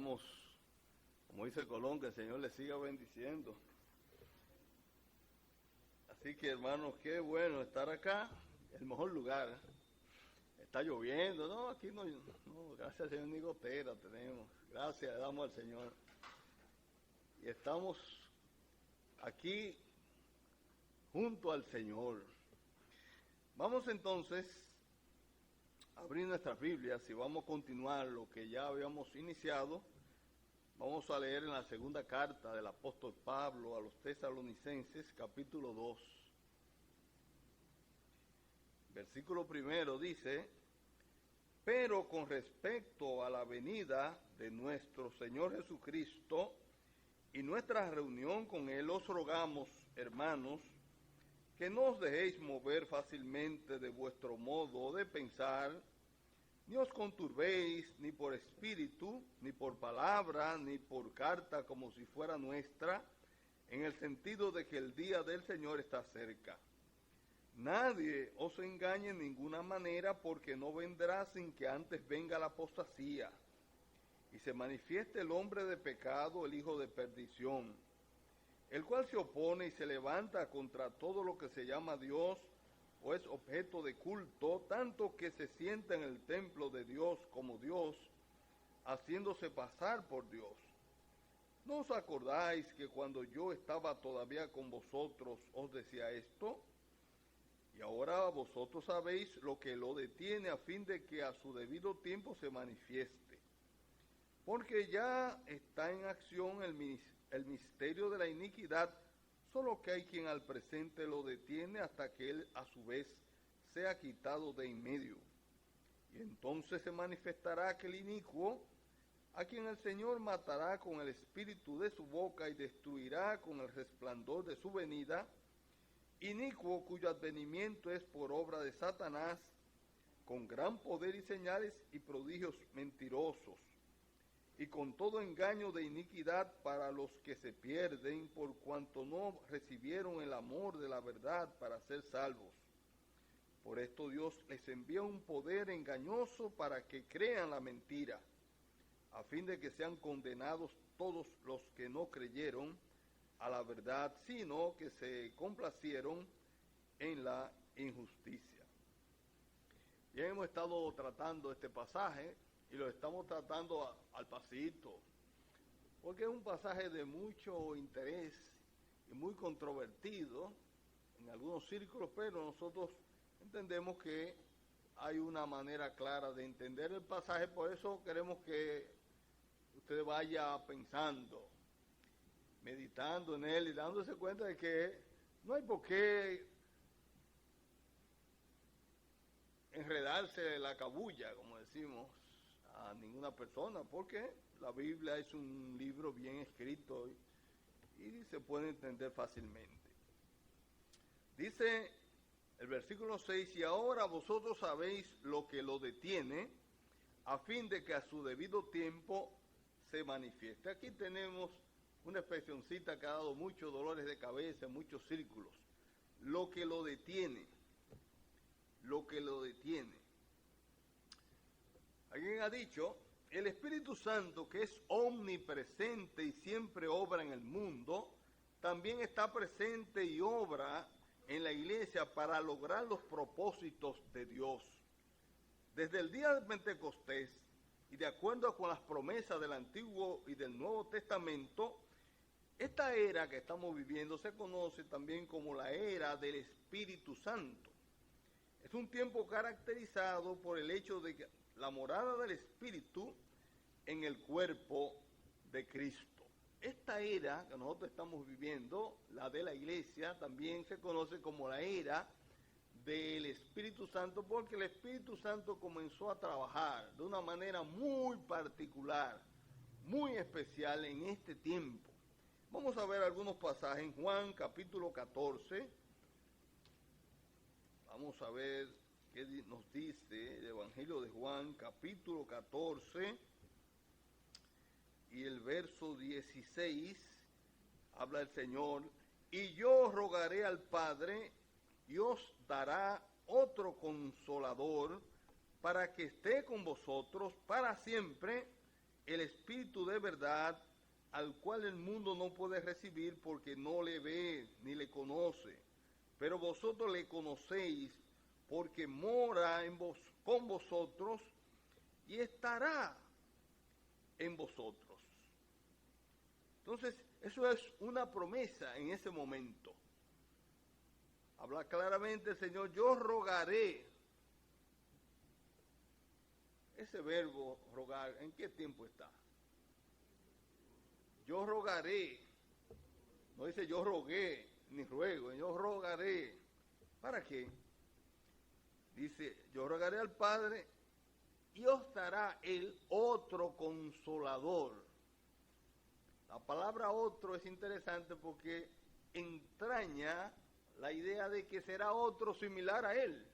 Esperamos, como dice Colón, que el Señor les siga bendiciendo. Así que, hermanos, qué bueno estar acá, el mejor lugar. Está lloviendo, no, aquí no, gracias al Señor, ni gotera tenemos. Gracias, le damos al Señor. Y estamos aquí junto al Señor. Vamos entonces a abrir nuestras Biblias y vamos a continuar lo que ya habíamos iniciado. Vamos a leer en la segunda carta del apóstol Pablo a los Tesalonicenses, capítulo 2. Versículo primero dice: pero con respecto a la venida de nuestro Señor Jesucristo y nuestra reunión con Él, os rogamos, hermanos, que no os dejéis mover fácilmente de vuestro modo de pensar, ni os conturbéis ni por espíritu, ni por palabra, ni por carta como si fuera nuestra, en el sentido de que el día del Señor está cerca. Nadie os engañe en ninguna manera, porque no vendrá sin que antes venga la apostasía, y se manifieste el hombre de pecado, el hijo de perdición, el cual se opone y se levanta contra todo lo que se llama Dios o es objeto de culto, tanto que se sienta en el templo de Dios como Dios, haciéndose pasar por Dios. ¿No os acordáis que cuando yo estaba todavía con vosotros os decía esto? Y ahora vosotros sabéis lo que lo detiene, a fin de que a su debido tiempo se manifieste. Porque ya está en acción el misterio de la iniquidad, solo que hay quien al presente lo detiene hasta que él a su vez sea quitado de en medio. Y entonces se manifestará aquel inicuo, a quien el Señor matará con el espíritu de su boca y destruirá con el resplandor de su venida, inicuo cuyo advenimiento es por obra de Satanás, con gran poder y señales y prodigios mentirosos, y con todo engaño de iniquidad para los que se pierden, por cuanto no recibieron el amor de la verdad para ser salvos. Por esto Dios les envía un poder engañoso para que crean la mentira, a fin de que sean condenados todos los que no creyeron a la verdad, sino que se complacieron en la injusticia. Ya hemos estado tratando este pasaje y lo estamos tratando al pasito, porque es un pasaje de mucho interés y muy controvertido en algunos círculos, pero nosotros entendemos que hay una manera clara de entender el pasaje, por eso queremos que usted vaya pensando, meditando en él y dándose cuenta de que no hay por qué enredarse la cabulla, como decimos, a ninguna persona, porque la Biblia es un libro bien escrito y se puede entender fácilmente. Dice el versículo 6, y ahora vosotros sabéis lo que lo detiene, a fin de que a su debido tiempo se manifieste. Aquí tenemos una expresioncita que ha dado muchos dolores de cabeza, muchos círculos. Lo que lo detiene. Lo que lo detiene. Alguien ha dicho, el Espíritu Santo, que es omnipresente y siempre obra en el mundo, también está presente y obra en la iglesia para lograr los propósitos de Dios. Desde el día de Pentecostés, y de acuerdo con las promesas del Antiguo y del Nuevo Testamento, esta era que estamos viviendo se conoce también como la era del Espíritu Santo. Es un tiempo caracterizado por el hecho de que la morada del Espíritu en el cuerpo de Cristo. Esta era que nosotros estamos viviendo, la de la iglesia, también se conoce como la era del Espíritu Santo, porque el Espíritu Santo comenzó a trabajar de una manera muy particular, muy especial en este tiempo. Vamos a ver algunos pasajes en Juan capítulo 14. Vamos a ver qué nos dice el Evangelio de Juan capítulo 14 y el verso 16. Habla el Señor: y yo rogaré al Padre y os dará otro consolador para que esté con vosotros para siempre, el Espíritu de verdad, al cual el mundo no puede recibir porque no le ve ni le conoce. Pero vosotros le conocéis porque mora con vosotros y estará en vosotros. Entonces, eso es una promesa en ese momento. Habla claramente el Señor, yo rogaré. Ese verbo rogar, ¿en qué tiempo está? Yo rogaré. No dice yo rogué, ni ruego, yo rogaré. ¿Para qué? Dice, yo rogaré al Padre y os dará el otro consolador. La palabra otro es interesante porque entraña la idea de que será otro similar a él.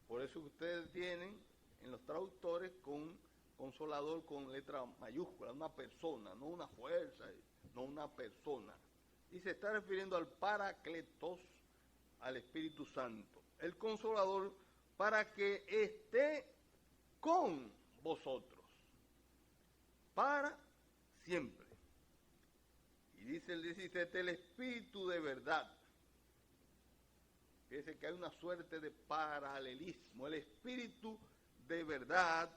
Por eso ustedes tienen en los traductores con consolador con letra mayúscula, una persona, no una fuerza, no una persona. Y se está refiriendo al Paracletos, al Espíritu Santo, el consolador, para que esté con vosotros, para siempre. Y dice el 17, el Espíritu de verdad. Fíjense que hay una suerte de paralelismo, el Espíritu de verdad,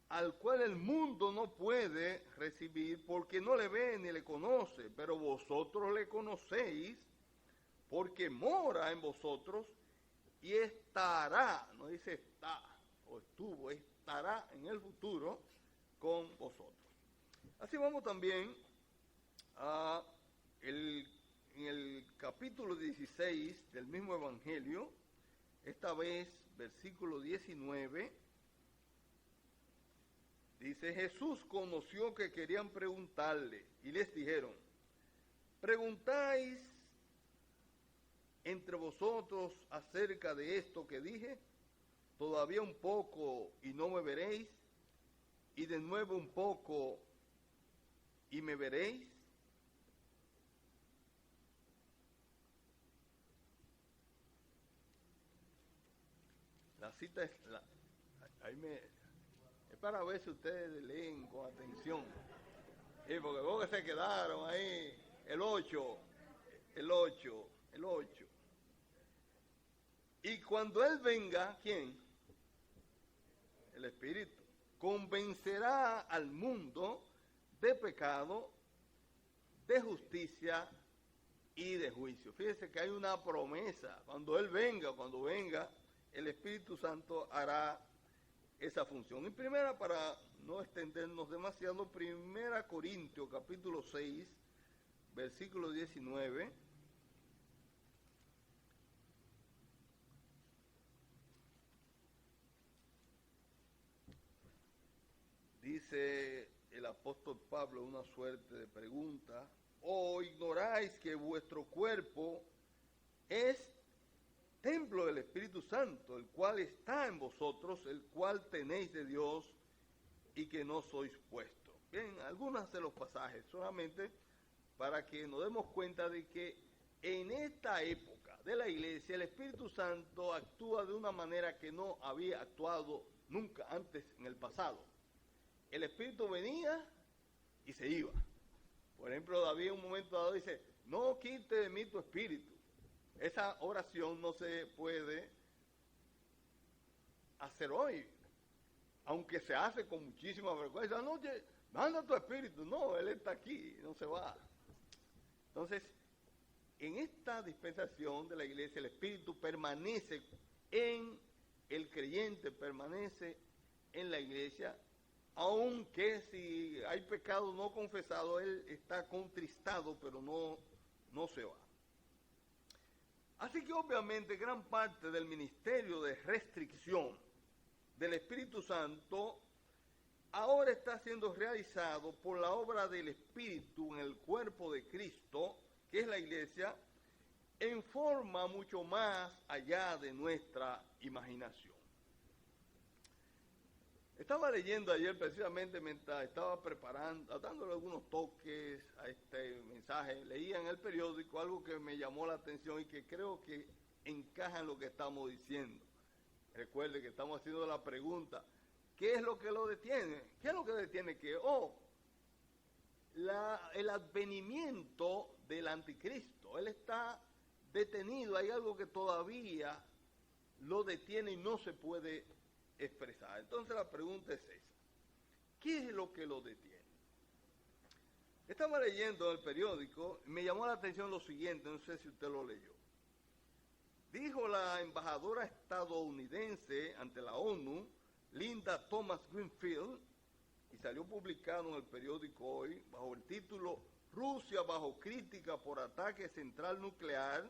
al cual el mundo no puede recibir porque no le ve ni le conoce, pero vosotros le conocéis porque mora en vosotros y estará, no dice está o estuvo, estará en el futuro con vosotros. Así vamos también en el capítulo 16 del mismo Evangelio, esta vez versículo 19, dice, Jesús conoció que querían preguntarle y les dijeron, ¿preguntáis entre vosotros acerca de esto que dije? Todavía un poco y no me veréis, y de nuevo un poco y me veréis. La cita es, es para ver si ustedes leen con atención. Porque vos que se quedaron ahí, el 8. Y cuando Él venga, ¿quién? El Espíritu. Convencerá al mundo de pecado, de justicia y de juicio. Fíjense que hay una promesa. Cuando venga, el Espíritu Santo hará esa función. Y primera, para no extendernos demasiado, 1 Corintios capítulo 6, versículo 19. Dice el apóstol Pablo una suerte de pregunta, ¿o ignoráis que vuestro cuerpo es templo del Espíritu Santo, el cual está en vosotros, el cual tenéis de Dios y que no sois vuestros? Bien, algunos de los pasajes, solamente para que nos demos cuenta de que en esta época de la iglesia el Espíritu Santo actúa de una manera que no había actuado nunca antes en el pasado. El Espíritu venía y se iba. Por ejemplo, David en un momento dado dice, no quite de mí tu espíritu. Esa oración no se puede hacer hoy, aunque se hace con muchísima vergüenza. No, manda tu espíritu. No, Él está aquí, no se va. Entonces, en esta dispensación de la iglesia, el Espíritu permanece en el creyente, permanece en la iglesia, aunque si hay pecado no confesado, Él está contristado, pero no se va. Así que obviamente gran parte del ministerio de restricción del Espíritu Santo ahora está siendo realizado por la obra del Espíritu en el cuerpo de Cristo, que es la iglesia, en forma mucho más allá de nuestra imaginación. Estaba leyendo ayer precisamente mientras estaba preparando, dándole algunos toques a este mensaje, leía en el periódico algo que me llamó la atención y que creo que encaja en lo que estamos diciendo. Recuerde que estamos haciendo la pregunta, ¿qué es lo que lo detiene? ¿Qué es lo que detiene? Que, el advenimiento del anticristo. Él está detenido, hay algo que todavía lo detiene y no se puede expresar. Entonces la pregunta es esa: ¿qué es lo que lo detiene? Estaba leyendo en el periódico y me llamó la atención lo siguiente, no sé si usted lo leyó. Dijo la embajadora estadounidense ante la ONU, Linda Thomas Greenfield, y salió publicado en el periódico Hoy, bajo el título "Rusia bajo crítica por ataque central nuclear",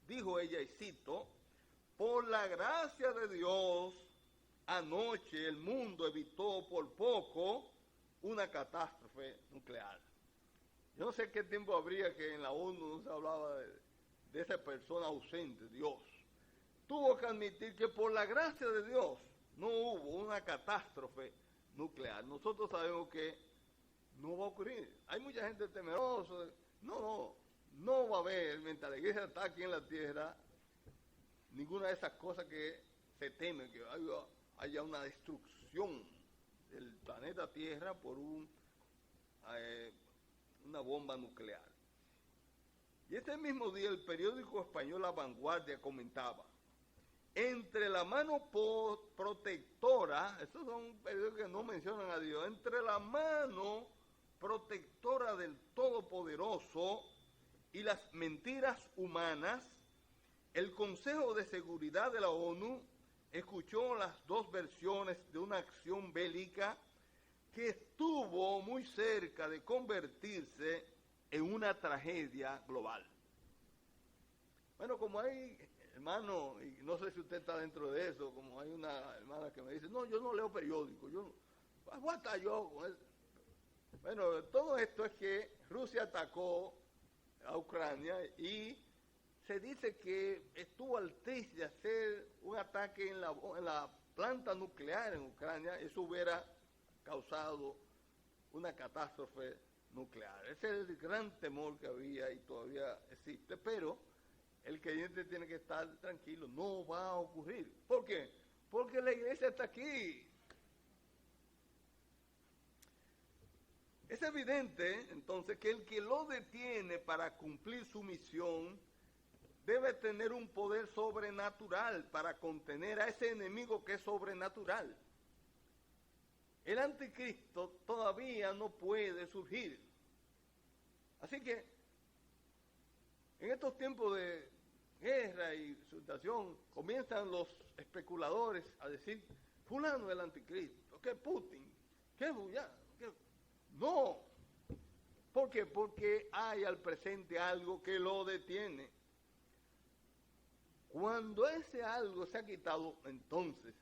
dijo ella, y cito: "Por la gracia de Dios, anoche el mundo evitó por poco una catástrofe nuclear". Yo no sé qué tiempo habría que en la ONU no se hablaba de esa persona ausente, Dios. Tuvo que admitir que por la gracia de Dios no hubo una catástrofe nuclear. Nosotros sabemos que no va a ocurrir. Hay mucha gente temerosa. No va a haber, mientras la iglesia está aquí en la tierra, ninguna de esas cosas que se teme, que haya una destrucción del planeta Tierra por una bomba nuclear. Y ese mismo día el periódico español La Vanguardia comentaba: entre la mano protectora, estos son periódicos que no mencionan a Dios, entre la mano protectora del Todopoderoso y las mentiras humanas, el Consejo de Seguridad de la ONU escuchó las dos versiones de una acción bélica que estuvo muy cerca de convertirse en una tragedia global. Bueno, como hay, hermano, y no sé si usted está dentro de eso, como hay una hermana que me dice: no, yo no leo periódicos, hasta yo con eso. Bueno, todo esto es que Rusia atacó a Ucrania y se dice que estuvo al triste de hacer un ataque en la planta nuclear en Ucrania. Eso hubiera causado una catástrofe nuclear. Ese es el gran temor que había y todavía existe, pero el creyente tiene que estar tranquilo, no va a ocurrir. ¿Por qué? Porque la iglesia está aquí. Es evidente, entonces, que el que lo detiene para cumplir su misión debe tener un poder sobrenatural para contener a ese enemigo que es sobrenatural. El anticristo todavía no puede surgir. Así que, en estos tiempos de guerra y situación, comienzan los especuladores a decir: fulano es el anticristo, que Putin, que Bullán, que... No. ¿Por qué? Porque hay al presente algo que lo detiene. Cuando ese algo se ha quitado, entonces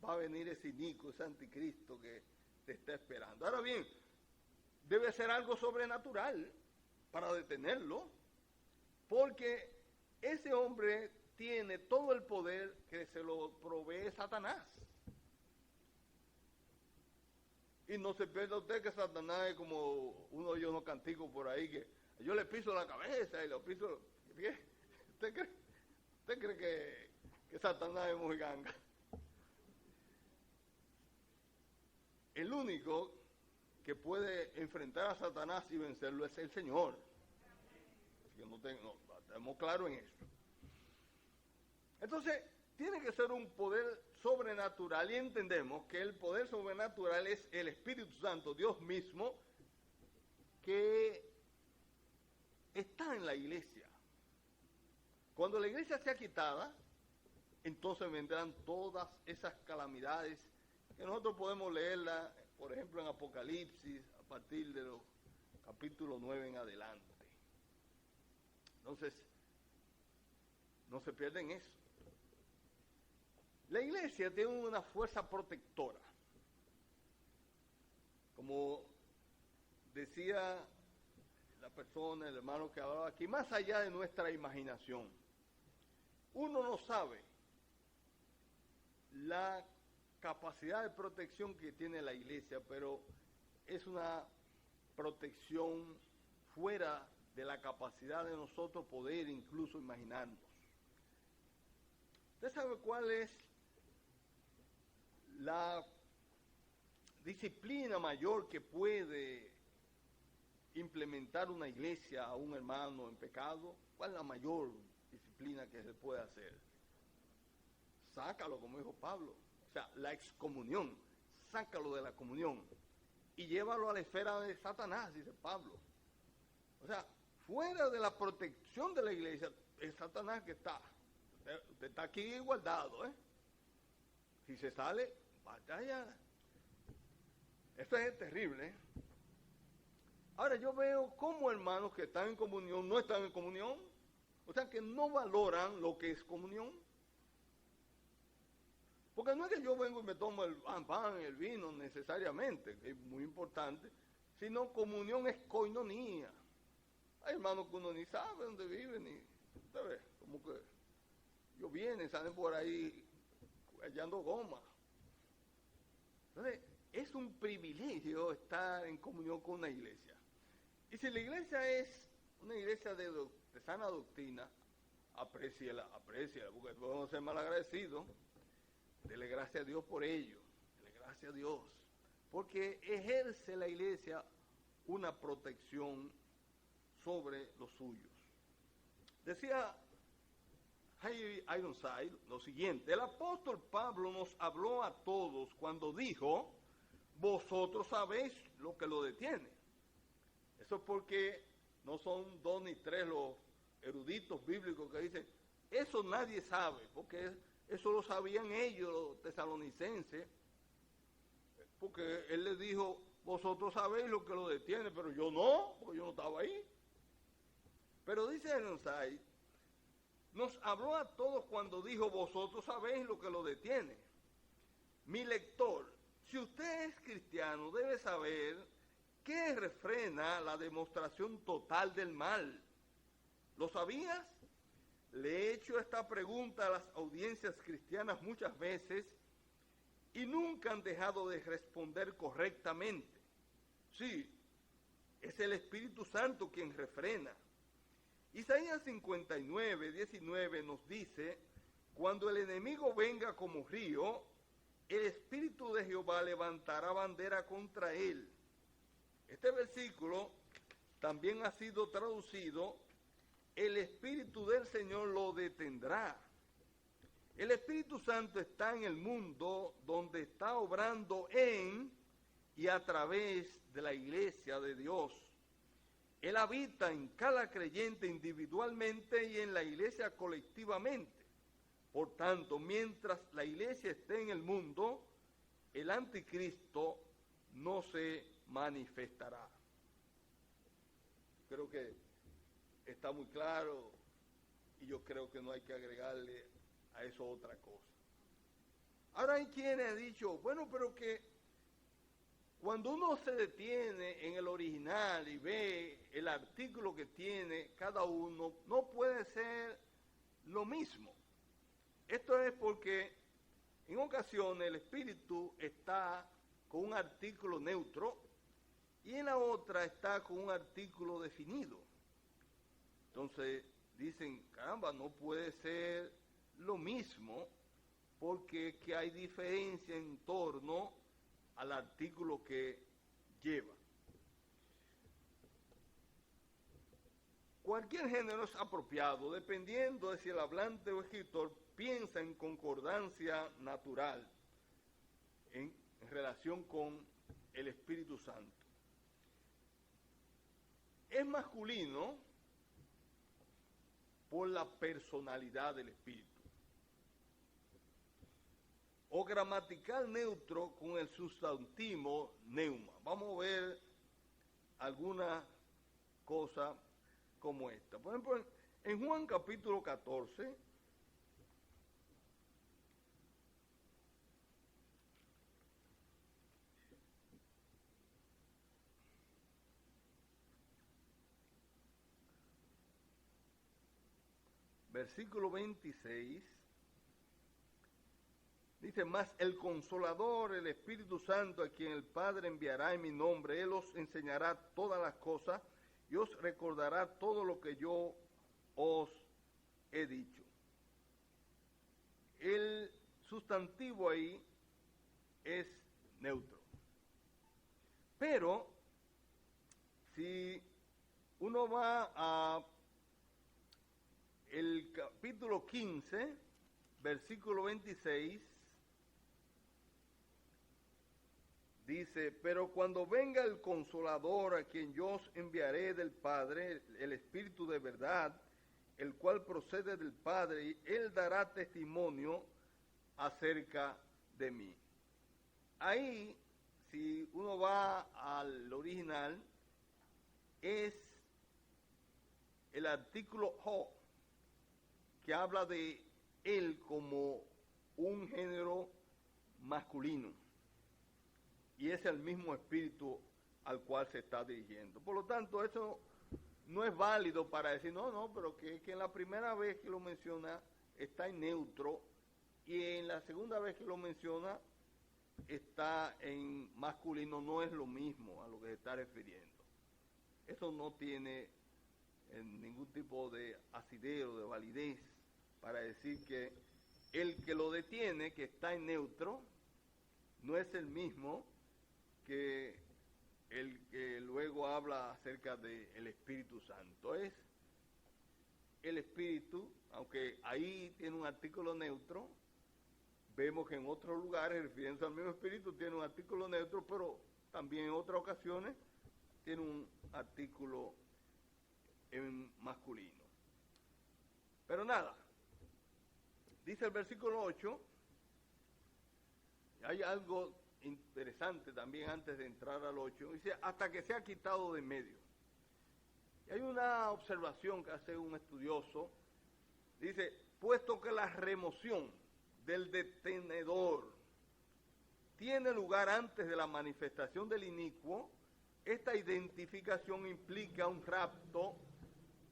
va a venir ese inicuo, ese anticristo que te está esperando. Ahora bien, debe ser algo sobrenatural para detenerlo, porque ese hombre tiene todo el poder que se lo provee Satanás. Y no se pierda usted que Satanás es como uno de unos canticos por ahí, que yo le piso la cabeza y le piso... ¿Usted cree que Satanás es mojiganga? El único que puede enfrentar a Satanás y vencerlo es el Señor. Así que estamos claros en eso. Entonces, tiene que ser un poder sobrenatural, y entendemos que el poder sobrenatural es el Espíritu Santo, Dios mismo, que está en la iglesia. Cuando la iglesia sea quitada, entonces vendrán todas esas calamidades que nosotros podemos leerla, por ejemplo, en Apocalipsis, a partir de los capítulos 9 en adelante. Entonces, no se pierden eso. La iglesia tiene una fuerza protectora. Como decía la persona, el hermano que hablaba aquí, más allá de nuestra imaginación. Uno no sabe la capacidad de protección que tiene la iglesia, pero es una protección fuera de la capacidad de nosotros poder incluso imaginarnos. ¿Usted sabe cuál es la disciplina mayor que puede implementar una iglesia a un hermano en pecado? ¿Cuál es la mayor disciplina que se puede hacer? Sácalo, como dijo Pablo. O sea, la excomunión. Sácalo de la comunión y llévalo a la esfera de Satanás, dice Pablo. O sea, fuera de la protección de la iglesia, es Satanás que está. Usted está aquí guardado, ¿eh? Si se sale, batalla. Esto es terrible, ¿eh? Ahora yo veo cómo hermanos que están en comunión no están en comunión. O sea, que no valoran lo que es comunión. Porque no es que yo vengo y me tomo el pan, el vino necesariamente, que es muy importante, sino comunión es koinonía. Hay hermanos que uno ni sabe dónde viven, ni, ¿sabes? Como que ellos vienen, salen por ahí hallando goma. Entonces, es un privilegio estar en comunión con una iglesia. Y si la iglesia es una iglesia de sana doctrina, apréciela, porque podemos ser malagradecidos. Dele gracias a Dios por ello, dele gracias a Dios, porque ejerce la iglesia una protección sobre los suyos. Decía Harry Ironside lo siguiente: el apóstol Pablo nos habló a todos cuando dijo, vosotros sabéis lo que lo detiene. Eso es porque no son 2 ni 3 los eruditos bíblicos que dicen, eso nadie sabe, porque eso lo sabían ellos, los tesalonicenses, porque él les dijo, vosotros sabéis lo que lo detiene, pero yo no, porque yo no estaba ahí. Pero dice Ironside, nos habló a todos cuando dijo, vosotros sabéis lo que lo detiene. Mi lector, si usted es cristiano, debe saber qué refrena la demostración total del mal. ¿Lo sabías? Le he hecho esta pregunta a las audiencias cristianas muchas veces y nunca han dejado de responder correctamente. Sí, es el Espíritu Santo quien refrena. Isaías 59, 19 nos dice, cuando el enemigo venga como río, el Espíritu de Jehová levantará bandera contra él. Este versículo también ha sido traducido, el Espíritu del Señor lo detendrá. El Espíritu Santo está en el mundo donde está obrando en y a través de la iglesia de Dios. Él habita en cada creyente individualmente y en la iglesia colectivamente. Por tanto, mientras la iglesia esté en el mundo, el anticristo no se manifestará. Creo que está muy claro y yo creo que no hay que agregarle a eso otra cosa. Ahora hay quienes han dicho, bueno, pero que cuando uno se detiene en el original y ve el artículo que tiene cada uno, no puede ser lo mismo. Esto es porque en ocasiones el espíritu está con un artículo neutro y en la otra está con un artículo definido. Entonces dicen, caramba, no puede ser lo mismo porque que hay diferencia en torno al artículo que lleva. Cualquier género es apropiado dependiendo de si el hablante o escritor piensa en concordancia natural en relación con el Espíritu Santo. Es masculino por la personalidad del Espíritu. O gramatical neutro con el sustantivo neuma. Vamos a ver alguna cosa como esta. Por ejemplo, en Juan capítulo 14, versículo 26, dice, mas el Consolador, el Espíritu Santo, a quien el Padre enviará en mi nombre, Él os enseñará todas las cosas y os recordará todo lo que yo os he dicho. El sustantivo ahí es neutro. Pero si uno va a el capítulo 15, versículo 26, dice, pero cuando venga el Consolador, a quien yo os enviaré del Padre, el Espíritu de verdad, el cual procede del Padre, y él dará testimonio acerca de mí. Ahí, si uno va al original, es el artículo ho, que habla de él como un género masculino. Y es el mismo espíritu al cual se está dirigiendo. Por lo tanto, eso no es válido para decir, no, pero que en la primera vez que lo menciona está en neutro y en la segunda vez que lo menciona está en masculino. No es lo mismo a lo que se está refiriendo. Eso no tiene ningún tipo de asidero, de validez, para decir que el que lo detiene, que está en neutro, no es el mismo que el que luego habla acerca del Espíritu Santo. Es el Espíritu, aunque ahí tiene un artículo neutro, vemos que en otros lugares, refiriéndose al mismo Espíritu, tiene un artículo neutro, pero también en otras ocasiones tiene un artículo en masculino. Pero nada, dice el versículo 8, hay algo interesante también antes de entrar al 8, dice, hasta que sea quitado de en medio. Y hay una observación que hace un estudioso, dice, puesto que la remoción del detenedor tiene lugar antes de la manifestación del inicuo, esta identificación implica un rapto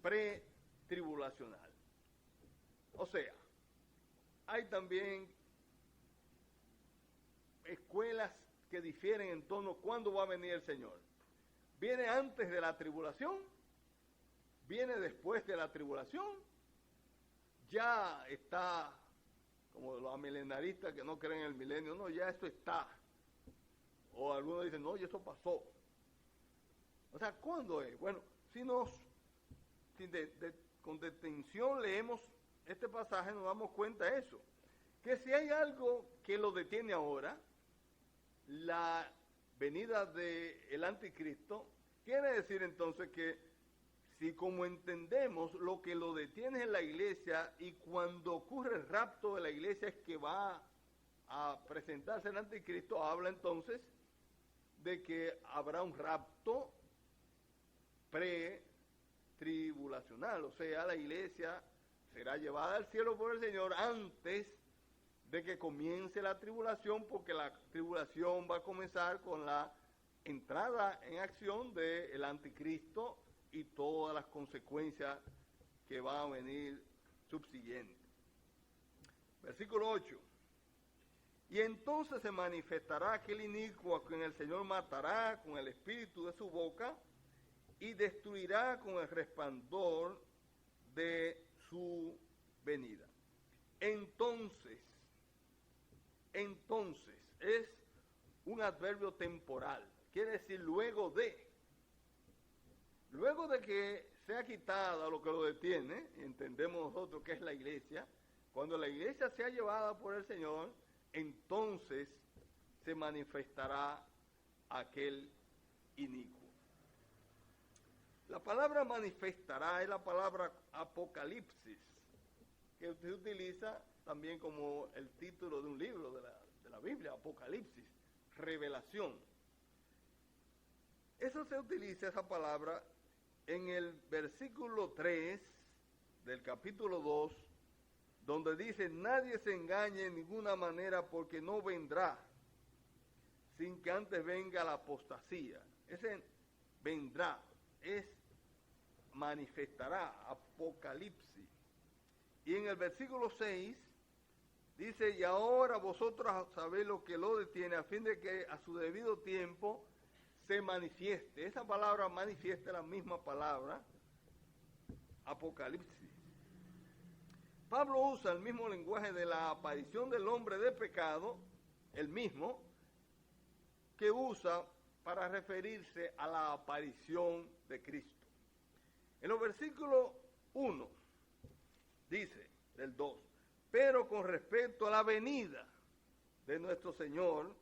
pretribulacional. O sea, hay también escuelas que difieren en torno a cuándo va a venir el Señor. ¿Viene antes de la tribulación? ¿Viene después de la tribulación? Ya está, como los milenaristas que no creen en el milenio, no, ya esto está. O algunos dicen, no, ya esto pasó. O sea, ¿cuándo es? Bueno, si con detención leemos este pasaje, nos damos cuenta de eso. Que si hay algo que lo detiene ahora, la venida del anticristo, quiere decir entonces que si como entendemos lo que lo detiene en la iglesia y cuando ocurre el rapto de la iglesia es que va a presentarse el anticristo, habla entonces de que habrá un rapto pretribulacional, o sea, la iglesia será llevada al cielo por el Señor antes de que comience la tribulación, porque la tribulación va a comenzar con la entrada en acción del anticristo y todas las consecuencias que van a venir subsiguientes. Versículo 8. Y entonces se manifestará aquel inicuo a quien el Señor matará con el espíritu de su boca y destruirá con el resplandor de su venida. Entonces es un adverbio temporal, quiere decir luego de que sea quitada lo que lo detiene, entendemos nosotros que es la iglesia, cuando la iglesia sea llevada por el Señor, entonces se manifestará aquel inicuo. La palabra manifestará es la palabra apocalipsis, que se utiliza también como el título de un libro de la Biblia, Apocalipsis, revelación. Eso se utiliza, esa palabra, en el versículo 3 del capítulo 2, donde dice, nadie se engañe en ninguna manera porque no vendrá sin que antes venga la apostasía. Ese vendrá, es manifestará, apocalipsis. Y en el versículo 6 dice, y ahora vosotros sabéis lo que lo detiene, a fin de que a su debido tiempo se manifieste. Esa palabra manifiesta, la misma palabra, apocalipsis. Pablo usa el mismo lenguaje de la aparición del hombre de pecado, el mismo, que usa para referirse a la aparición de Cristo. En los versículos 1 dice, del 2, pero con respecto a la venida de nuestro Señor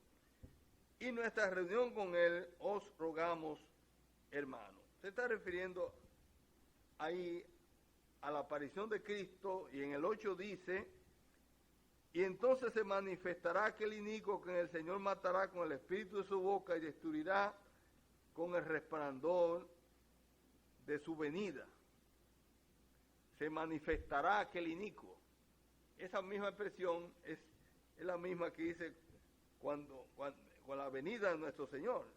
y nuestra reunión con Él, os rogamos, hermanos. Se está refiriendo ahí a la aparición de Cristo, y en el 8 dice, y entonces se manifestará aquel inicuo que el Señor matará con el espíritu de su boca y destruirá con el resplandor de su venida. Se manifestará aquel inicuo. Esa misma expresión es la misma que dice con la venida de nuestro Señor.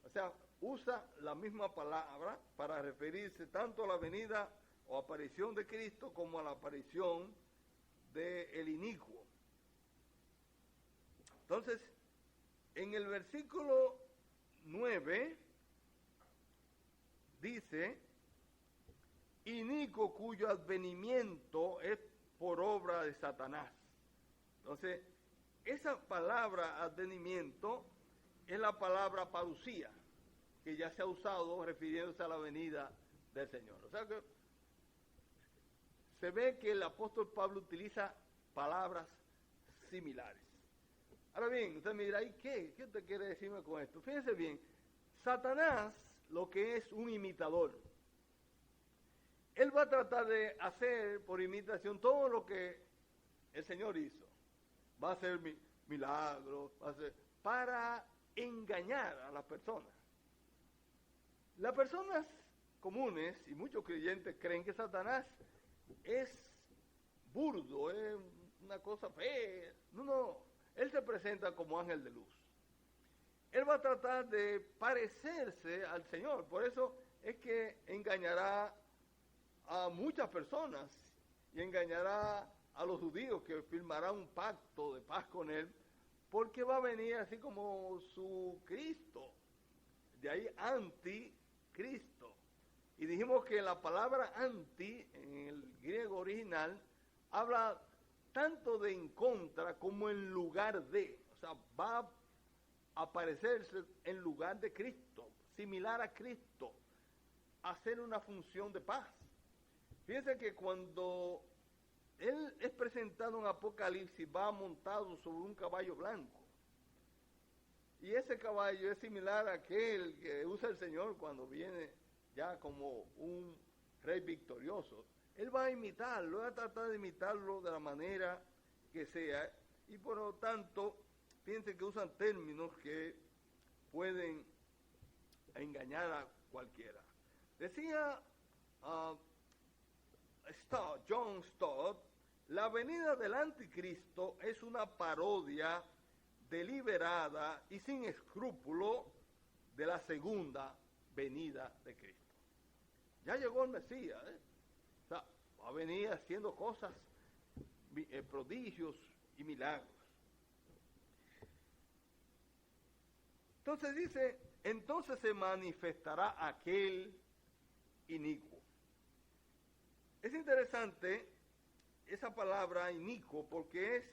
O sea, usa la misma palabra para referirse tanto a la venida o aparición de Cristo como a la aparición del inicuo. Entonces, en el versículo 9 dice, inicuo cuyo advenimiento es por obra de Satanás. Entonces, esa palabra advenimiento es la palabra parucía, que ya se ha usado refiriéndose a la venida del Señor. O sea que se ve que el apóstol Pablo utiliza palabras similares. Ahora bien, usted me dirá, ¿y qué? ¿Qué usted quiere decirme con esto? Fíjense bien, Satanás lo que es un imitador. Él va a tratar de hacer por imitación todo lo que el Señor hizo. Va a hacer milagros, para engañar a las personas. Las personas comunes y muchos creyentes creen que Satanás es burdo, es una cosa fea. No, él se presenta como ángel de luz. Él va a tratar de parecerse al Señor, por eso es que engañará a muchas personas y engañará a los judíos que firmarán un pacto de paz con él, porque va a venir así como su Cristo, de ahí anticristo. Y dijimos que la palabra anti, en el griego original, habla tanto de en contra como en lugar de. O sea, va a aparecerse en lugar de Cristo, similar a Cristo, hacer una función de paz. Fíjense que cuando él es presentado en Apocalipsis, va montado sobre un caballo blanco. Y ese caballo es similar a aquel que usa el Señor cuando viene ya como un rey victorioso. Él va a imitarlo, va a tratar de imitarlo de la manera que sea, y por lo tanto, fíjense que usan términos que pueden engañar a cualquiera. Decía John Stott, la venida del anticristo es una parodia deliberada y sin escrúpulo de la segunda venida de Cristo. Ya llegó el Mesías, o sea, va a venir haciendo cosas, prodigios y milagros. Entonces dice, entonces se manifestará aquel inicuo. Es interesante esa palabra inicuo porque es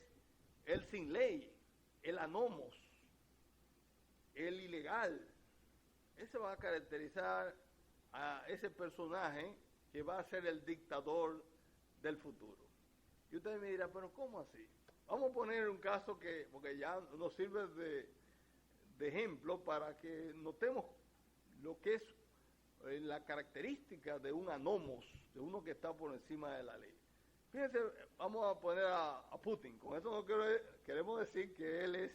el sin ley, el anomos, el ilegal. Ese va a caracterizar a ese personaje que va a ser el dictador del futuro. Y usted me dirá, pero ¿cómo así? Vamos a poner un caso porque ya nos sirve de ejemplo para que notemos lo que es la característica de un anomos, de uno que está por encima de la ley. Fíjense, vamos a poner a Putin. Con eso no queremos decir que él es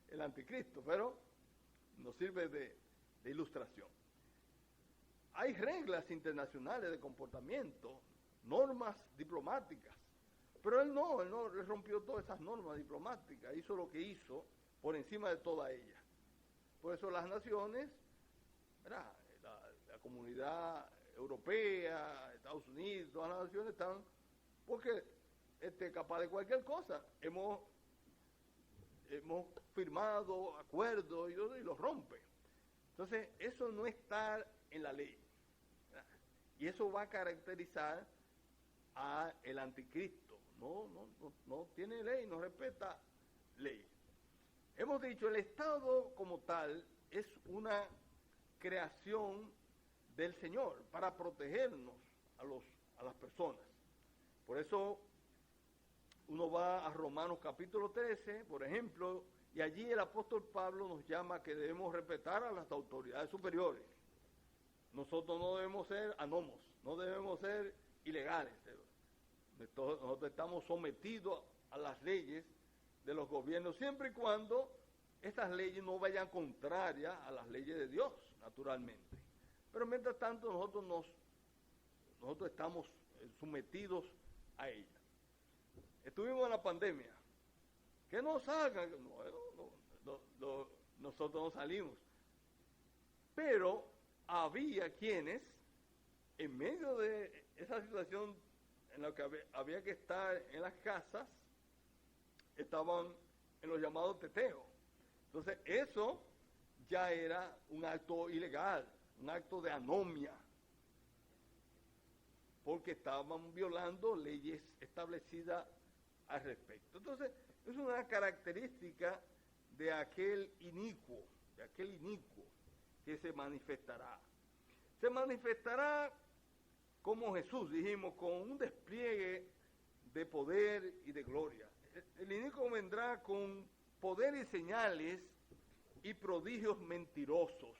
el anticristo, pero nos sirve de ilustración. Hay reglas internacionales de comportamiento, normas diplomáticas, pero él rompió todas esas normas diplomáticas, hizo lo que hizo por encima de todas ellas. Por eso las naciones, ¿verdad? La comunidad europea, Estados Unidos, todas las naciones están, porque capaz de cualquier cosa. Hemos firmado acuerdos y los rompe. Entonces, eso no está en la ley, ¿verdad? Y eso va a caracterizar a el anticristo. No tiene ley, no respeta ley. Hemos dicho, el Estado como tal es una creación del Señor para protegernos a las personas. Por eso uno va a Romanos capítulo 13, por ejemplo, y allí el apóstol Pablo nos llama que debemos respetar a las autoridades superiores. Nosotros no debemos ser anomos, no debemos ser ilegales. Nosotros estamos sometidos a las leyes de los gobiernos, siempre y cuando estas leyes no vayan contrarias a las leyes de Dios, naturalmente. Pero mientras tanto nosotros estamos sometidos a ellas. Estuvimos en la pandemia. Que no salgan, nosotros no salimos. Pero había quienes, en medio de esa situación en la que había que estar en las casas, estaban en los llamados teteos. Entonces eso ya era un acto ilegal, un acto de anomia, porque estaban violando leyes establecidas al respecto. Entonces es una característica de aquel inicuo que se manifestará. Se manifestará como Jesús, dijimos, con un despliegue de poder y de gloria. El inicuo vendrá con poder y señales y prodigios mentirosos.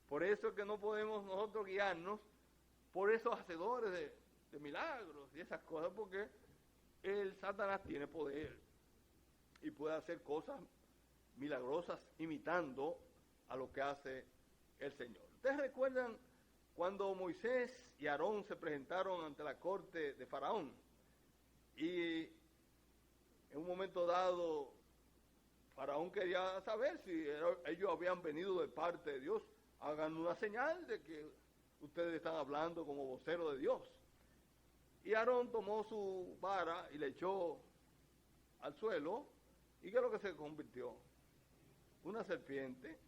Por eso es que no podemos nosotros guiarnos por esos hacedores de milagros y esas cosas, porque el Satanás tiene poder y puede hacer cosas milagrosas imitando a lo que hace el Señor. ¿Ustedes recuerdan cuando Moisés y Aarón se presentaron ante la corte de Faraón? Y en un momento dado, Faraón quería saber si ellos habían venido de parte de Dios. Hagan una señal de que ustedes están hablando como voceros de Dios. Y Aarón tomó su vara y le echó al suelo. ¿Y qué es lo que se convirtió? Una serpiente.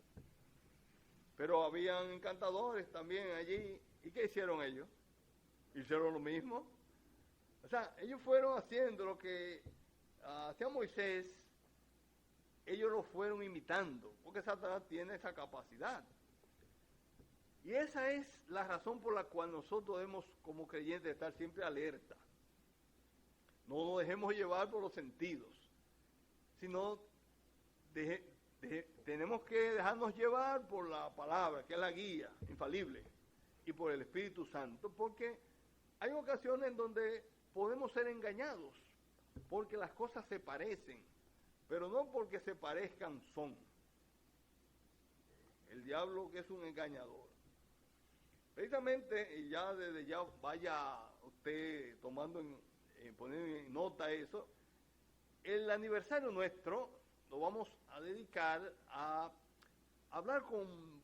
Pero habían encantadores también allí. ¿Y qué hicieron ellos? Hicieron lo mismo. O sea, ellos fueron haciendo lo que hacía Moisés. Ellos lo fueron imitando, porque Satanás tiene esa capacidad. Y esa es la razón por la cual nosotros debemos, como creyentes, estar siempre alerta. No nos dejemos llevar por los sentidos, sino tenemos que dejarnos llevar por la palabra, que es la guía infalible, y por el Espíritu Santo, porque hay ocasiones en donde podemos ser engañados, porque las cosas se parecen, pero no porque se parezcan son. El diablo, que es un engañador. Precisamente, y ya desde ya vaya usted tomando poniendo en nota eso, el aniversario nuestro lo vamos a dedicar a hablar con un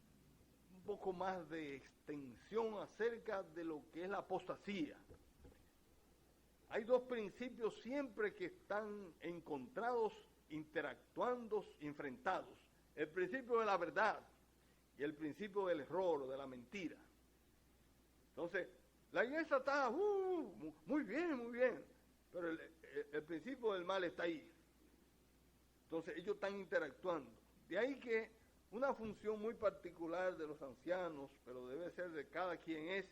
poco más de extensión acerca de lo que es la apostasía. Hay dos principios siempre que están encontrados, interactuando, enfrentados. El principio de la verdad y el principio del error o de la mentira. Entonces, la iglesia está muy bien, pero el principio del mal está ahí. Entonces, ellos están interactuando. De ahí que una función muy particular de los ancianos, pero debe ser de cada quien, es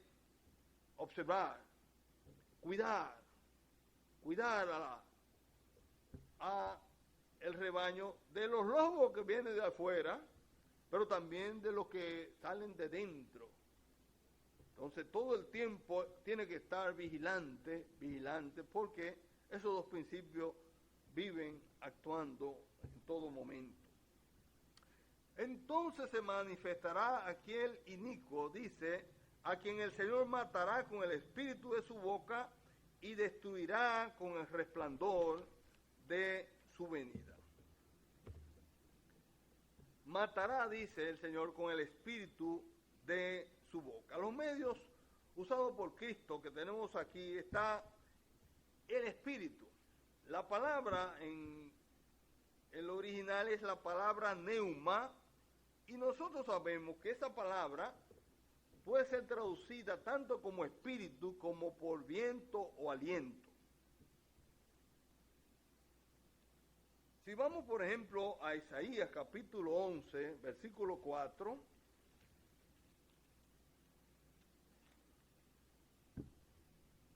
observar, cuidar a el rebaño de los lobos que vienen de afuera, pero también de los que salen de dentro. Entonces todo el tiempo tiene que estar vigilante, porque esos dos principios viven actuando en todo momento. Entonces se manifestará aquel inicuo, dice, a quien el Señor matará con el espíritu de su boca y destruirá con el resplandor de su venida. Matará, dice el Señor, con el espíritu de su boca. Los medios usados por Cristo que tenemos aquí está el espíritu. La palabra en el original es la palabra neuma, y nosotros sabemos que esa palabra puede ser traducida tanto como espíritu como por viento o aliento. Si vamos, por ejemplo, a Isaías capítulo 11, versículo 4,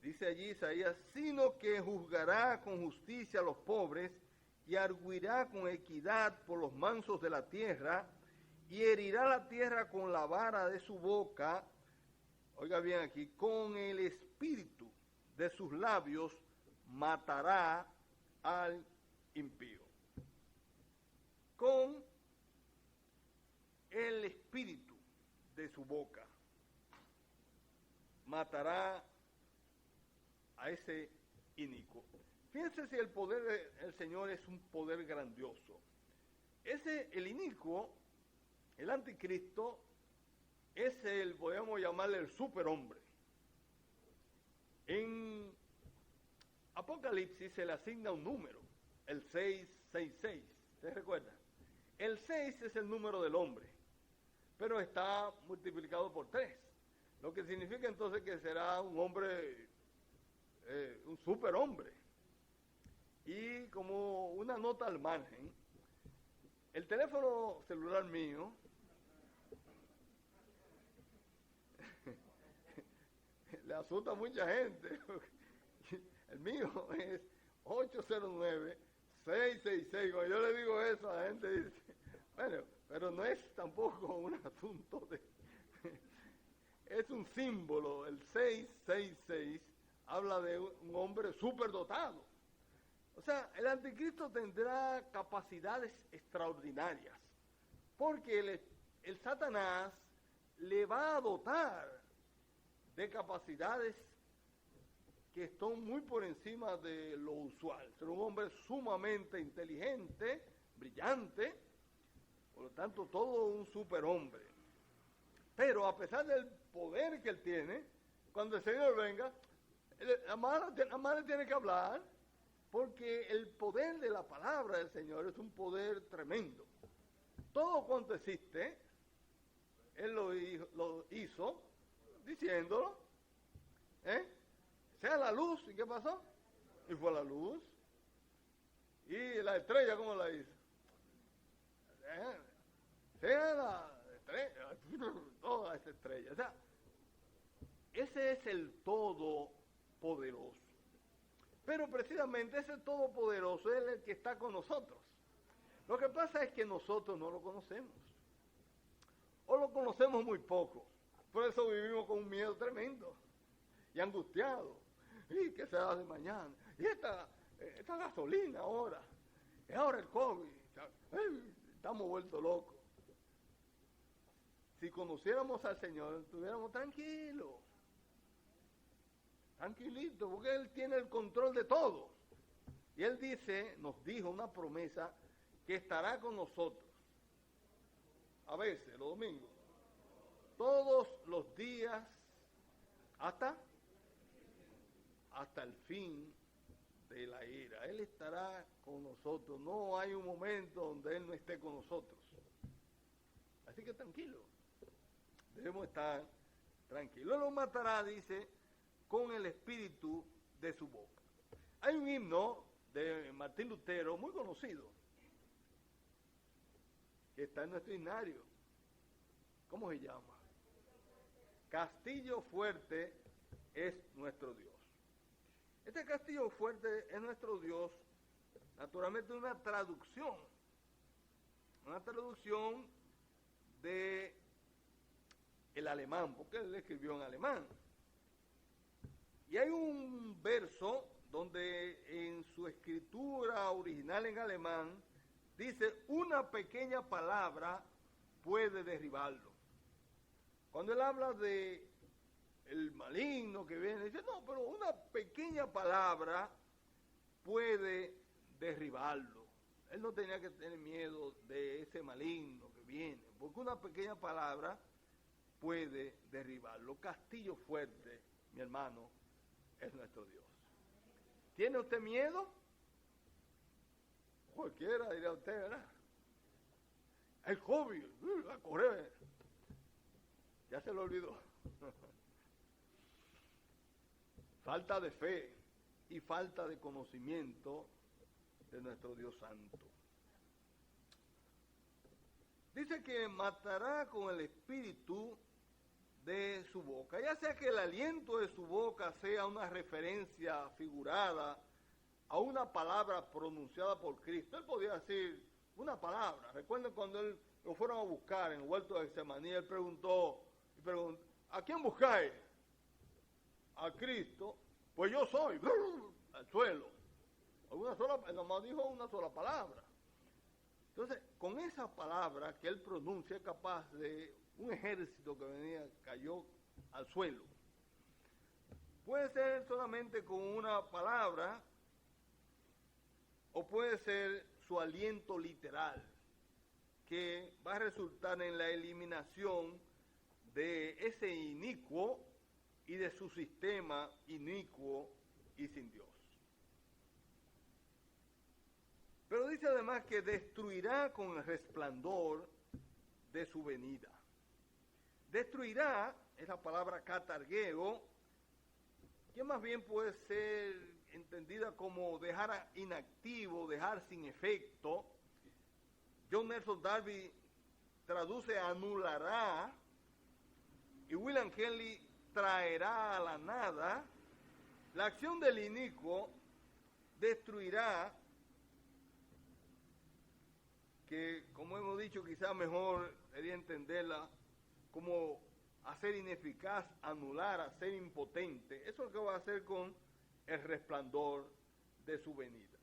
dice allí Isaías, sino que juzgará con justicia a los pobres y arguirá con equidad por los mansos de la tierra y herirá la tierra con la vara de su boca, oiga bien aquí, con el espíritu de sus labios matará al impío. Con el espíritu de su boca matará a ese inicuo. Fíjense si el poder del Señor es un poder grandioso. El inicuo, el anticristo, es podemos llamarle el superhombre. En Apocalipsis se le asigna un número, el 666, ¿se recuerda? El 6 es el número del hombre, pero está multiplicado por 3, lo que significa entonces que será un hombre, un superhombre. Y como una nota al margen, el teléfono celular mío le asusta a mucha gente. El mío es 809-666. Cuando yo le digo eso, la gente dice, bueno, pero no es tampoco un asunto de... es un símbolo. El 666 habla de un hombre superdotado. O sea, el anticristo tendrá capacidades extraordinarias, porque el Satanás le va a dotar de capacidades que están muy por encima de lo usual. Será un hombre sumamente inteligente, brillante, por lo tanto todo un superhombre. Pero a pesar del poder que él tiene, cuando el Señor venga, la madre tiene que hablar, porque el poder de la palabra del Señor es un poder tremendo. Todo cuanto existe, Él lo hizo diciéndolo, sea la luz, ¿y qué pasó? Y fue la luz. Y la estrella, ¿cómo la hizo? Sea la estrella, toda esa estrella. O sea, ese es el Todopoderoso. Pero precisamente ese Todopoderoso es el que está con nosotros. Lo que pasa es que nosotros no lo conocemos. O lo conocemos muy poco. Por eso vivimos con un miedo tremendo. Y angustiado. ¿Y qué será de mañana? Y esta gasolina ahora. Y ahora el COVID. Estamos vueltos locos. Si conociéramos al Señor, estuviéramos tranquilos. Tranquilito, porque Él tiene el control de todo. Y Él nos dijo una promesa que estará con nosotros. A veces, los domingos. Todos los días hasta el fin de la era. Él estará con nosotros. No hay un momento donde Él no esté con nosotros. Así que tranquilo. Debemos estar tranquilos. Él lo matará, dice, con el espíritu de su boca. Hay un himno de Martín Lutero muy conocido, que está en nuestro himnario. ¿Cómo se llama? Castillo fuerte es nuestro Dios. Este castillo fuerte es nuestro Dios, naturalmente una traducción de el alemán, porque él escribió en alemán. Y hay un verso donde en su escritura original en alemán dice, una pequeña palabra puede derribarlo. Cuando él habla de el maligno que viene, dice, no, pero una pequeña palabra puede derribarlo. Él no tenía que tener miedo de ese maligno que viene, porque una pequeña palabra puede derribarlo. Castillo fuerte, mi hermano, es nuestro Dios. ¿Tiene usted miedo? Cualquiera diría usted, ¿verdad? El COVID, a correr. Ya se lo olvidó. Falta de fe y falta de conocimiento de nuestro Dios Santo. dice que matará con el espíritu de su boca, ya sea que el aliento de su boca sea una referencia figurada a una palabra pronunciada por Cristo. Él podía decir una palabra. Recuerden cuando él lo fueron a buscar en el huerto de Getsemaní, él preguntó, ¿a quién buscáis? A Cristo. Pues yo soy, al suelo. Nomás dijo una sola palabra. Entonces, con esa palabra que él pronuncia, es capaz de un ejército que venía, cayó al suelo. Puede ser solamente con una palabra, o puede ser su aliento literal, que va a resultar en la eliminación de ese inicuo y de su sistema inicuo y sin Dios. Pero dice además que destruirá con el resplandor de su venida. Destruirá, es la palabra catargueo, que más bien puede ser entendida como dejar inactivo, dejar sin efecto. John Nelson Darby traduce anulará, y William Kelly traerá a la nada. La acción del inicuo destruirá, que como hemos dicho quizás mejor sería entenderla como hacer ineficaz, anular, hacer impotente. Eso es lo que va a hacer con el resplandor de su venida.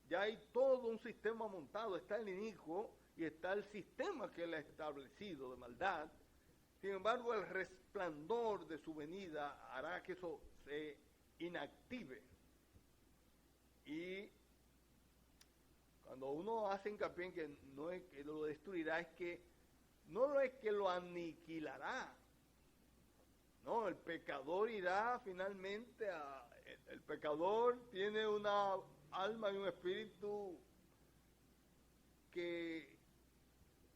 Ya hay todo un sistema montado, está el inicuo y está el sistema que él ha establecido de maldad. Sin embargo, el resplandor de su venida hará que eso se inactive. Y cuando uno hace hincapié en que no es que lo destruirá, es que no es que lo aniquilará. No, el pecador irá finalmente a... El pecador tiene una alma y un espíritu que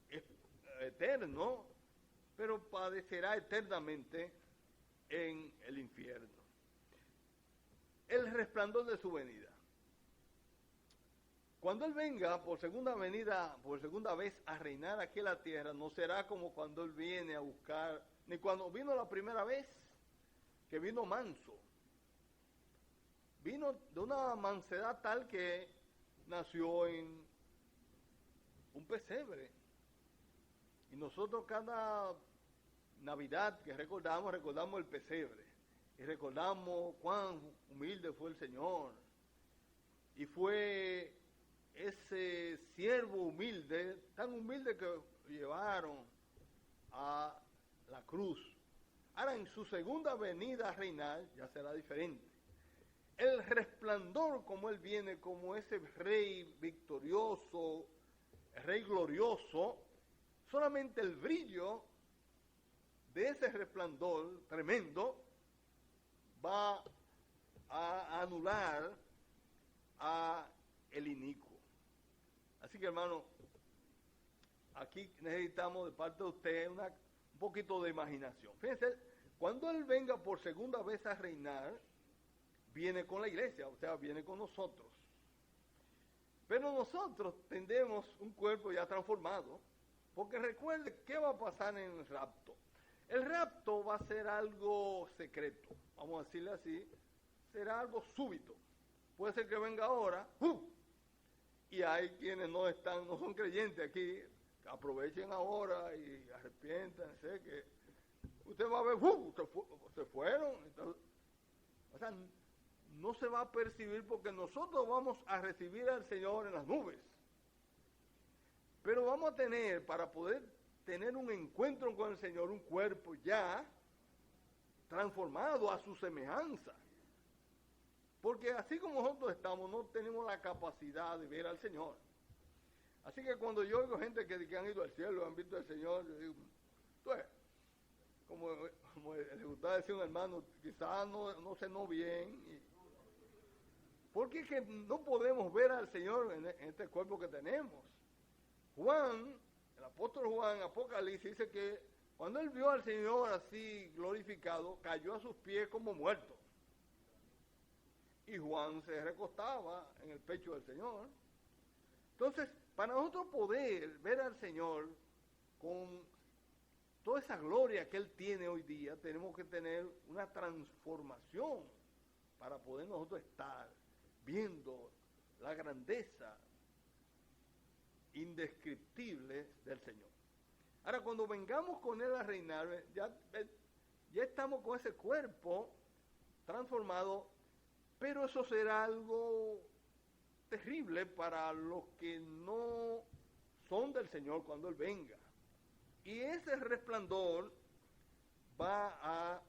es eterno, pero padecerá eternamente en el infierno. El resplandor de su venida. Cuando Él venga por segunda vez a reinar aquí en la tierra, no será como cuando Él viene a buscar, ni cuando vino la primera vez, que vino manso. Vino de una mansedad tal que nació en un pesebre. Y nosotros cada Navidad que recordamos el pesebre. Y recordamos cuán humilde fue el Señor. Y fue ese siervo humilde, tan humilde que llevaron a la cruz. Ahora en su segunda venida a reinar ya será diferente. El resplandor como Él viene, como ese rey victorioso, rey glorioso, solamente el brillo de ese resplandor tremendo va a anular a el inicuo. Así que, hermano, aquí necesitamos de parte de usted un poquito de imaginación. Fíjense, cuando Él venga por segunda vez a reinar, viene con la iglesia, o sea, viene con nosotros. Pero nosotros tendremos un cuerpo ya transformado, porque recuerde qué va a pasar en el rapto. El rapto va a ser algo secreto, vamos a decirle así, será algo súbito. Puede ser que venga ahora, y hay quienes no son creyentes aquí, que aprovechen ahora y arrepiéntanse, que usted va a ver, se fueron. Entonces, o sea, no se va a percibir porque nosotros vamos a recibir al Señor en las nubes. Pero vamos a tener, para poder tener un encuentro con el Señor, un cuerpo ya transformado a su semejanza. Porque así como nosotros estamos, no tenemos la capacidad de ver al Señor. Así que cuando yo oigo gente que han ido al cielo, han visto al Señor, yo digo, como le gustaba decir un hermano, quizás no cenó bien. Porque es que no podemos ver al Señor en este cuerpo que tenemos. Juan, el apóstol Juan, Apocalipsis, dice que cuando él vio al Señor así glorificado, cayó a sus pies como muerto. Y Juan se recostaba en el pecho del Señor. Entonces, para nosotros poder ver al Señor, con toda esa gloria que Él tiene hoy día, tenemos que tener una transformación para poder nosotros estar viendo la grandeza indescriptible del Señor. Ahora, cuando vengamos con Él a reinar, ya estamos con ese cuerpo transformado, pero eso será algo terrible para los que no son del Señor cuando Él venga. Y ese resplandor va a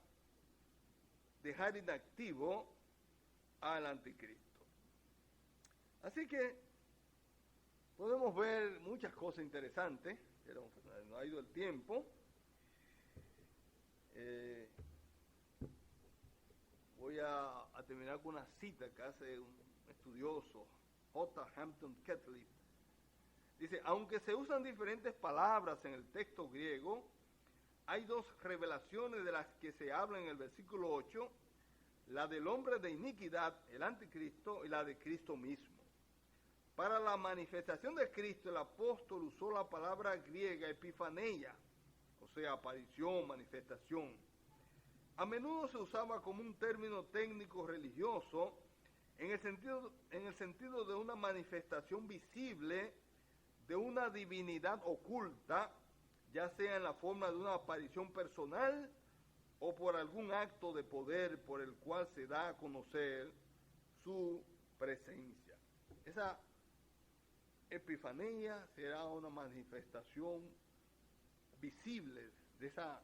dejar inactivo al anticristo. Así que podemos ver muchas cosas interesantes, pero no ha ido el tiempo. Voy a terminar con una cita que hace un estudioso, J. Hampton Catlett. Dice, aunque se usan diferentes palabras en el texto griego, hay dos revelaciones de las que se habla en el versículo 8, la del hombre de iniquidad, el anticristo, y la de Cristo mismo. Para la manifestación de Cristo, el apóstol usó la palabra griega epifaneia, o sea, aparición, manifestación. A menudo se usaba como un término técnico religioso en el sentido de una manifestación visible de una divinidad oculta, ya sea en la forma de una aparición personal o por algún acto de poder por el cual se da a conocer su presencia. Esa epifanía será una manifestación visible de esa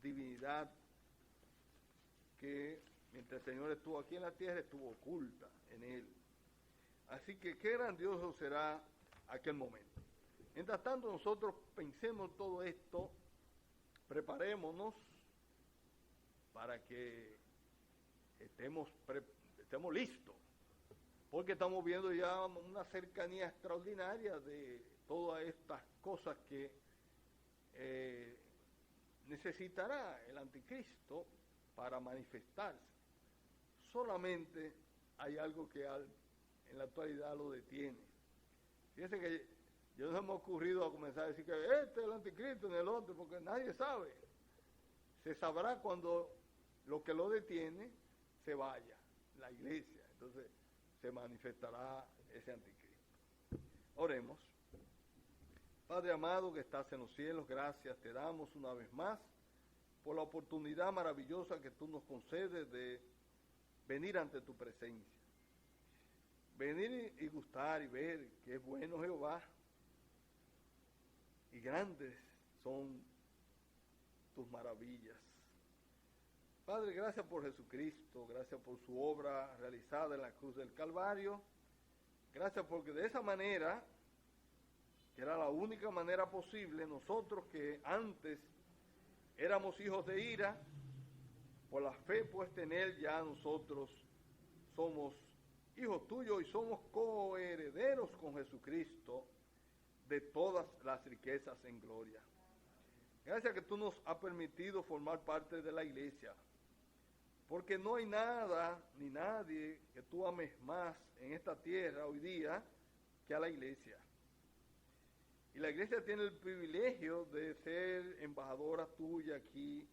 divinidad que mientras el Señor estuvo aquí en la tierra estuvo oculta en Él. Así que qué grandioso será aquel momento. Mientras tanto nosotros pensemos todo esto, preparémonos para que estemos listos, porque estamos viendo ya una cercanía extraordinaria de todas estas cosas que necesitará el anticristo para manifestarse. Solamente hay algo que en la actualidad lo detiene. Fíjense que yo no me ha ocurrido a comenzar a decir que este es el anticristo en el otro, porque nadie sabe. Se sabrá cuando lo que lo detiene se vaya, la iglesia. Entonces se manifestará ese anticristo. Oremos. Padre amado que estás en los cielos, gracias te damos una vez más por la oportunidad maravillosa que tú nos concedes de venir ante tu presencia. Venir y gustar y ver que es bueno Jehová y grandes son tus maravillas. Padre, gracias por Jesucristo, gracias por su obra realizada en la cruz del Calvario, gracias porque de esa manera, que era la única manera posible, nosotros que antes éramos hijos de ira, por la fe puesta en Él ya nosotros somos hijos tuyos y somos coherederos con Jesucristo de todas las riquezas en gloria. Gracias que tú nos has permitido formar parte de la iglesia, porque no hay nada ni nadie que tú ames más en esta tierra hoy día que a la iglesia. Y la iglesia tiene el privilegio de ser embajadora tuya aquí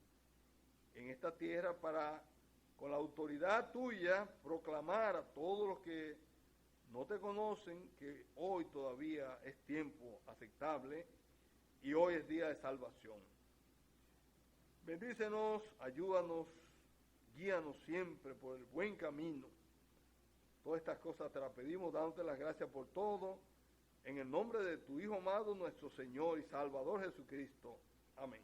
en esta tierra para, con la autoridad tuya, proclamar a todos los que no te conocen que hoy todavía es tiempo aceptable y hoy es día de salvación. Bendícenos, ayúdanos, guíanos siempre por el buen camino. Todas estas cosas te las pedimos, dándote las gracias por todo, en el nombre de tu Hijo amado, nuestro Señor y Salvador Jesucristo. Amén.